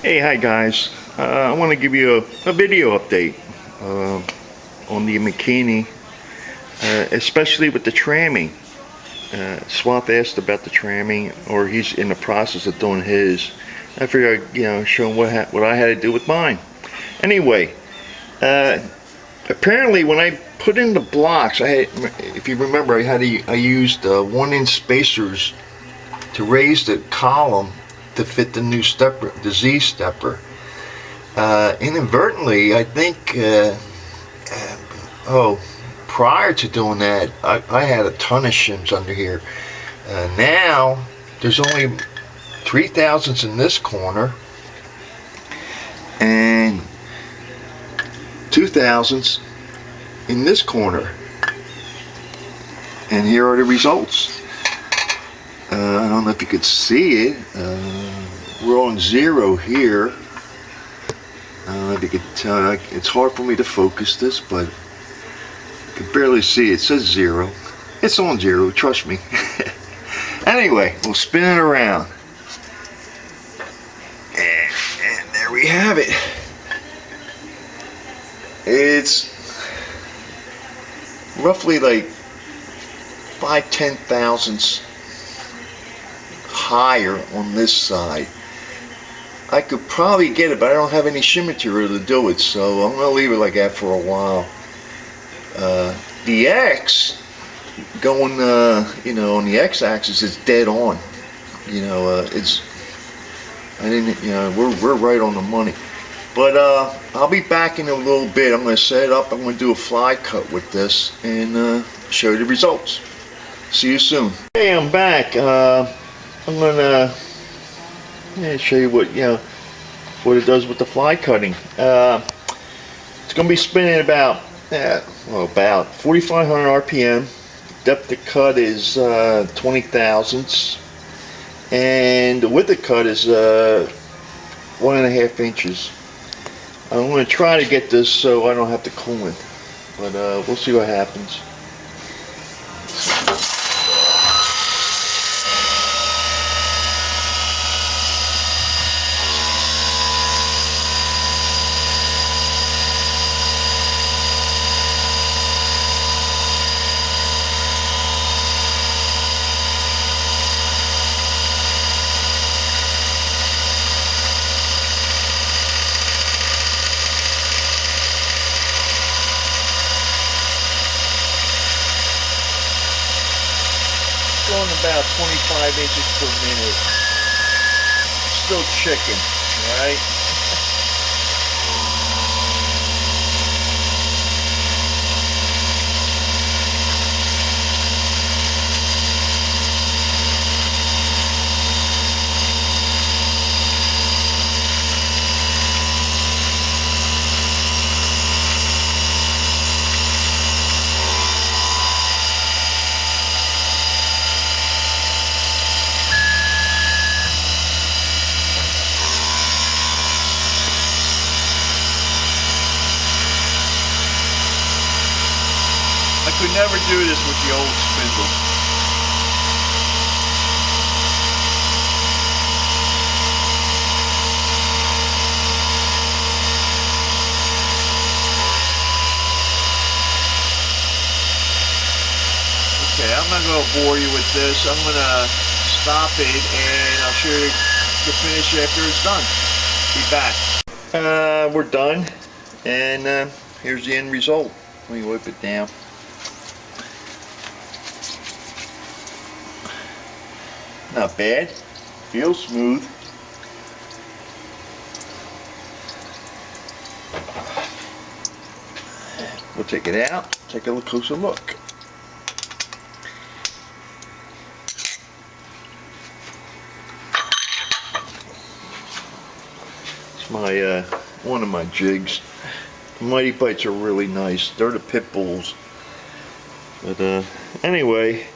Hey, hi guys. I want to give you a video update on the Mikini, especially with the tramming. Swap asked about the tramming, or he's in the process of doing his. I figured I'd, show him what I had to do with mine. Anyway, apparently when I put in the blocks, if you remember, I used 1-inch spacers to raise the column to fit the new stepper, the Z stepper. Inadvertently, I think, prior to doing that, I had a ton of shims under here. Now, there's only 3/1000ths in this corner and 2/1000ths in this corner. And here are the results. I don't know if you could see it. We're on 0 here. I don't know if you could tell. It's hard for me to focus this, but you can barely see it. It says 0. It's on 0, trust me. Anyway, we'll spin it around. And there we have it. It's roughly like 5/10,000ths higher on this side. I could probably get it, but I don't have any shim material to do it, so I'm going to leave it like that for a while. The X going, on the X-axis is dead on. We're right on the money. But I'll be back in a little bit. I'm going to set it up. I'm going to do a fly cut with this and show you the results. See you soon. Hey, I'm back. I'm going to show you what it does with the fly cutting. It's going to be spinning about 4,500 RPM. Depth of cut is 20/1000ths, and the width of cut is 1.5 inches. I'm going to try to get this so I don't have to cool it, but we'll see what happens. Going about 25 inches per minute. Still chicken, right? I could never do this with the old spindle. Okay, I'm not going to bore you with this. I'm going to stop it and I'll show you the finish after it's done. Be back. We're done, and here's the end result. Let me wipe it down. Not bad. Feels smooth. We'll take it out. Take a closer look. It's my one of my jigs. The Mighty Bites are really nice. They're the pit bulls. But anyway,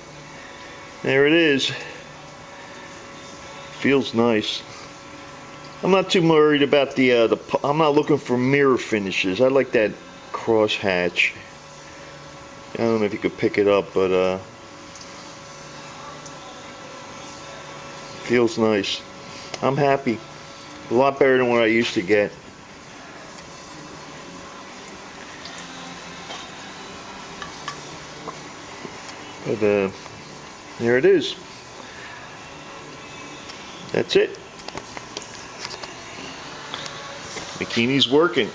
there it is. Feels nice. I'm not too worried about I'm not looking for mirror finishes. I like that cross hatch. I don't know if you could pick it up, but feels nice. I'm happy. A lot better than what I used to get. But there it is. That's it. Mikini's working.